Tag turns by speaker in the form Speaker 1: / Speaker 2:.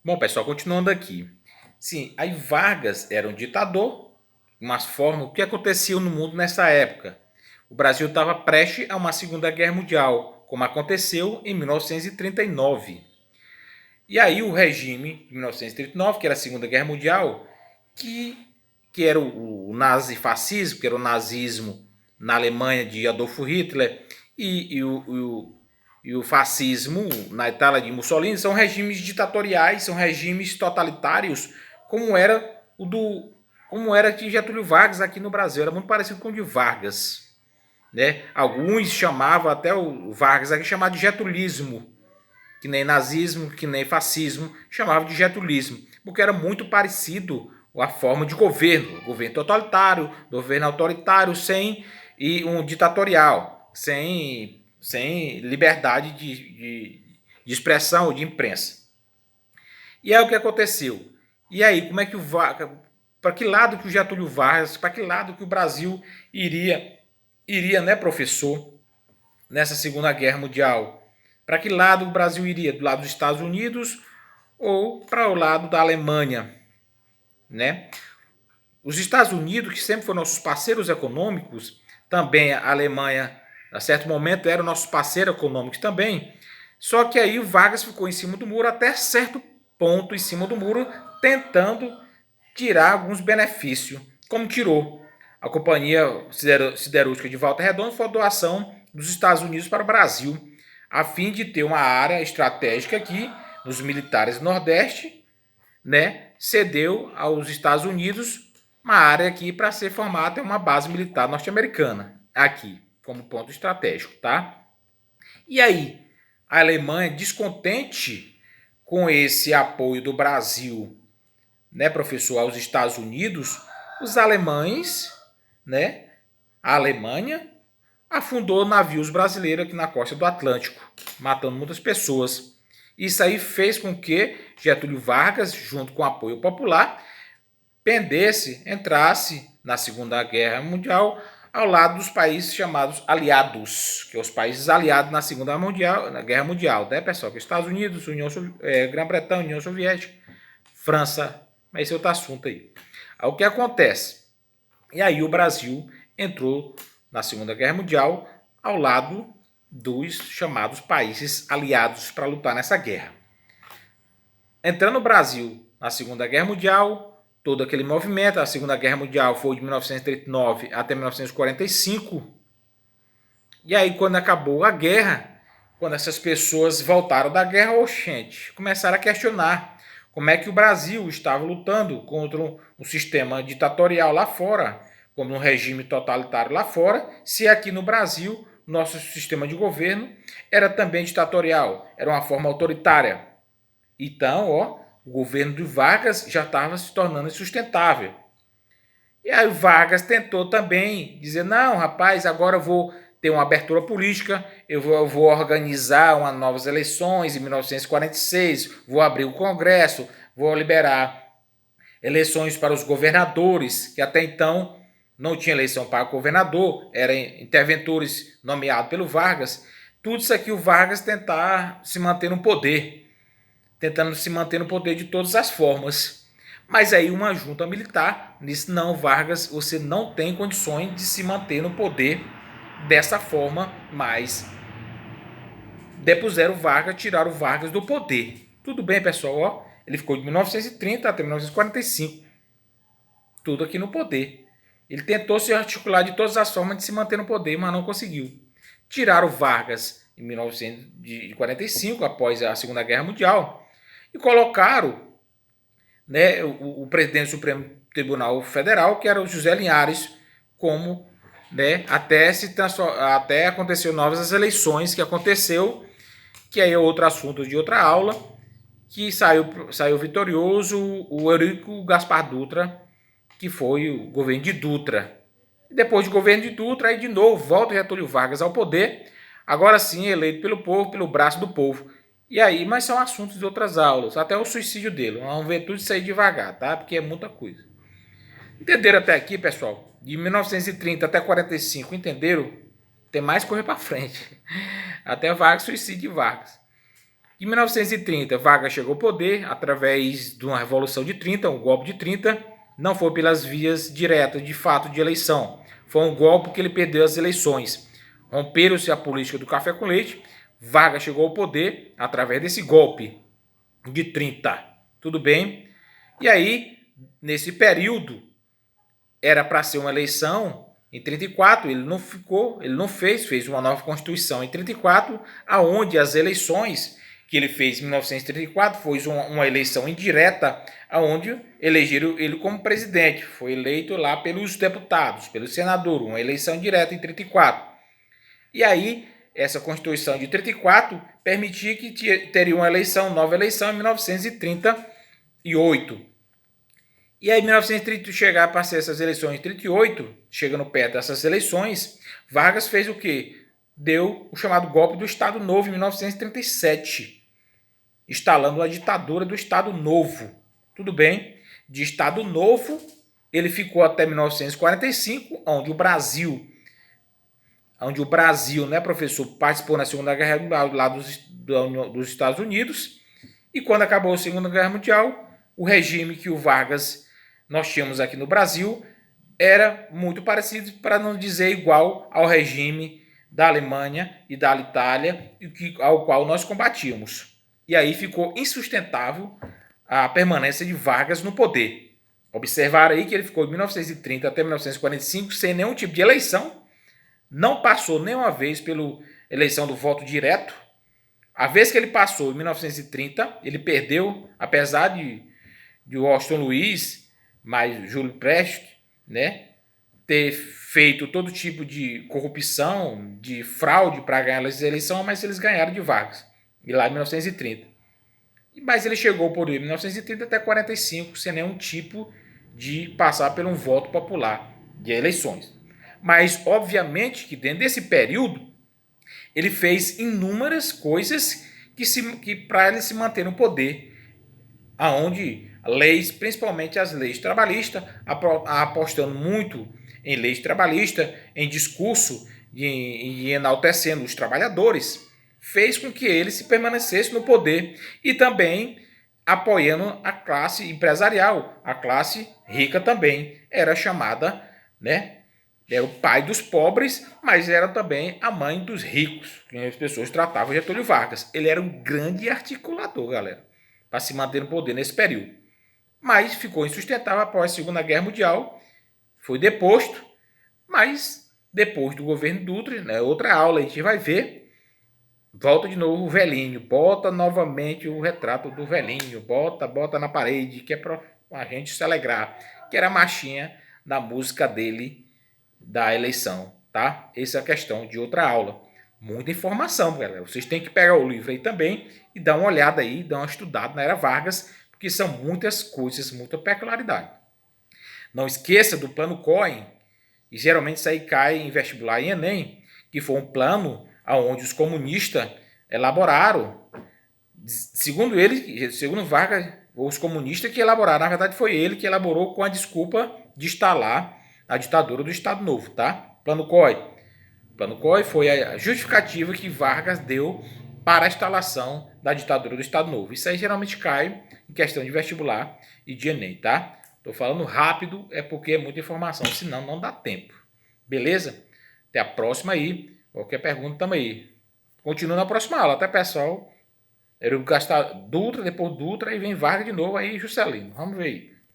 Speaker 1: Bom, pessoal, continuando aqui. Sim, aí Vargas era um ditador, mas forma, o que acontecia no mundo nessa época? O Brasil estava prestes a uma Segunda Guerra Mundial, como aconteceu em 1939. E aí o regime de 1939, que era a Segunda Guerra Mundial, que, que era o nazifascismo, que era o nazismo na Alemanha de Adolfo Hitler, e o fascismo na Itália de Mussolini, são regimes ditatoriais, são regimes totalitários, como era o do como era de Getúlio Vargas aqui no Brasil, era muito parecido com o de Vargas, né? Alguns chamavam até o Vargas aqui chamado de getulismo, que nem nazismo, que nem fascismo, chamavam de getulismo, porque era muito parecido a forma de governo totalitário, governo autoritário, sem e um ditatorial, sem liberdade de expressão ou de imprensa. E aí o que aconteceu? E aí, como é que o Vargas, para que lado que o Getúlio Vargas, para que lado que o Brasil iria, né, professor, nessa Segunda Guerra Mundial? Para que lado o Brasil iria? Do lado dos Estados Unidos ou para o lado da Alemanha, né? Os Estados Unidos, que sempre foram nossos parceiros econômicos, também a Alemanha, a certo momento, era nossos parceiros econômicos também. Só que aí o Vargas ficou em cima do muro até certo ponto em cima do muro, tentando tirar alguns benefícios, como tirou. A Companhia Siderúrgica de Volta Redonda foi a doação dos Estados Unidos para o Brasil, a fim de ter uma área estratégica aqui nos militares do Nordeste, né? Cedeu aos Estados Unidos uma área aqui para ser formada uma base militar norte-americana aqui, como ponto estratégico, tá? E aí, a Alemanha, descontente com esse apoio do Brasil, né, professor, aos Estados Unidos, os alemães, né, a Alemanha, afundou navios brasileiros aqui na costa do Atlântico, matando muitas pessoas. Isso aí fez com que Getúlio Vargas, junto com o apoio popular, entrasse na Segunda Guerra Mundial ao lado dos países chamados aliados, que são os países aliados na Segunda Guerra Mundial, né, pessoal? Que Estados Unidos, Grã-Bretanha, União Soviética, França, mas esse é outro assunto aí. Aí o que acontece? E aí o Brasil entrou na Segunda Guerra Mundial ao lado dos chamados países aliados para lutar nessa guerra. Entrando o Brasil na Segunda Guerra Mundial, todo aquele movimento, a Segunda Guerra Mundial foi de 1939 até 1945. E aí, quando acabou a guerra, quando essas pessoas voltaram da guerra, oxente, começaram a questionar como é que o Brasil estava lutando contra um sistema ditatorial lá fora, como um regime totalitário lá fora, se aqui no Brasil nosso sistema de governo era também ditatorial, era uma forma autoritária. Então, ó, o governo de Vargas já estava se tornando insustentável. E aí o Vargas tentou também dizer, não, rapaz, agora eu vou ter uma abertura política, eu vou organizar umas novas eleições em 1946, vou abrir o Congresso, vou liberar eleições para os governadores, que até então não tinha eleição para governador, eram interventores nomeados pelo Vargas. Tudo isso aqui o Vargas tentar se manter no poder, tentando se manter no poder de todas as formas. Mas aí uma junta militar disse, não, Vargas, você não tem condições de se manter no poder dessa forma, mas depuseram o Vargas, tiraram o Vargas do poder. Tudo bem, pessoal, ó, ele ficou de 1930 até 1945, tudo aqui no poder. Ele tentou se articular de todas as formas de se manter no poder, mas não conseguiu. Tiraram o Vargas em 1945, após a Segunda Guerra Mundial, e colocaram, né, o presidente do Supremo Tribunal Federal, que era o José Linhares, como, né, até aconteceu novas eleições, que aconteceu, que aí é outro assunto de outra aula, que saiu vitorioso o Eurico Gaspar Dutra, que foi o governo de Dutra. Depois do governo de Dutra, aí de novo volta Getúlio Vargas ao poder, agora sim eleito pelo povo, pelo braço do povo. E aí, mas são assuntos de outras aulas, até o suicídio dele. Vamos ver tudo isso aí devagar, tá? Porque é muita coisa. Entenderam até aqui, pessoal? De 1930 até 45, entenderam? Tem mais correr para frente. Até Vargas, suicídio de Vargas. Em 1930, Vargas chegou ao poder através de uma revolução de 30, um golpe de 30. Não foi pelas vias diretas, de fato, de eleição. Foi um golpe que ele perdeu as eleições. Romperam-se a política do café com leite. Vargas chegou ao poder através desse golpe de 30. Tudo bem? E aí, nesse período, era para ser uma eleição em 34, ele não ficou, ele não fez uma nova Constituição em 34, aonde as eleições que ele fez em 1934 foi uma eleição indireta, aonde elegeram ele como presidente, foi eleito lá pelos deputados, pelo senador, uma eleição direta em 34. E aí, essa Constituição de 34 permitia que teria uma eleição, nova eleição em 1938. E aí, em 1930, chegar para ser essas eleições em 38, chegando perto dessas eleições, Vargas fez o quê? Deu o chamado golpe do Estado Novo em 1937, instalando a ditadura do Estado Novo. Tudo bem? De Estado Novo, ele ficou até 1945, onde o Brasil, né, professor, participou na Segunda Guerra Mundial lá dos Estados Unidos. E quando acabou a Segunda Guerra Mundial, o regime que o Vargas nós tínhamos aqui no Brasil era muito parecido, para não dizer igual, ao regime da Alemanha e da Itália, ao qual nós combatíamos. E aí ficou insustentável a permanência de Vargas no poder. Observaram aí que ele ficou de 1930 até 1945 sem nenhum tipo de eleição, não passou nenhuma vez pela eleição do voto direto. A vez que ele passou, em 1930, ele perdeu, apesar de Washington Luiz, mas Júlio Prestes, né, ter feito todo tipo de corrupção, de fraude para ganhar as eleições, mas eles ganharam de Vargas, e lá em 1930. Mas ele chegou por em 1930 até 45, sem nenhum tipo de passar por um voto popular de eleições. Mas, obviamente, que dentro desse período, ele fez inúmeras coisas que para ele se manter no poder, aonde leis, principalmente as leis trabalhistas, apostando muito em leis trabalhistas, em discurso e enaltecendo os trabalhadores, fez com que ele se permanecesse no poder e também apoiando a classe empresarial, a classe rica também era chamada, né? Era o pai dos pobres, mas era também a mãe dos ricos, que as pessoas tratavam Getúlio Vargas. Ele era um grande articulador, galera, para se manter no poder nesse período. Mas ficou insustentável após a Segunda Guerra Mundial, foi deposto, mas depois do governo Dutra, né, outra aula a gente vai ver, volta de novo o velhinho, bota novamente o retrato do velhinho, bota na parede, que é para a gente se alegrar, que era a marchinha da música dele, da eleição, tá? Essa é a questão de outra aula. Muita informação, galera. Vocês têm que pegar o livro aí também e dar uma olhada aí, dar uma estudada na Era Vargas, porque são muitas coisas, muita peculiaridade. Não esqueça do plano Cohen, e geralmente isso aí cai em vestibular e Enem, que foi um plano onde os comunistas elaboraram, segundo ele, segundo Vargas, os comunistas que elaboraram, na verdade foi ele que elaborou com a desculpa de instalar a ditadura do Estado Novo, tá? Plano COI. Plano COI foi a justificativa que Vargas deu para a instalação da ditadura do Estado Novo. Isso aí geralmente cai em questão de vestibular e de Enem, tá? Tô falando rápido, é porque é muita informação, senão não dá tempo. Beleza? Até a próxima aí. Qualquer pergunta, tamo aí. Continua na próxima aula, tá, pessoal? Eu vou gastar Dutra, depois Dutra, e vem Vargas de novo aí, Juscelino. Vamos ver aí.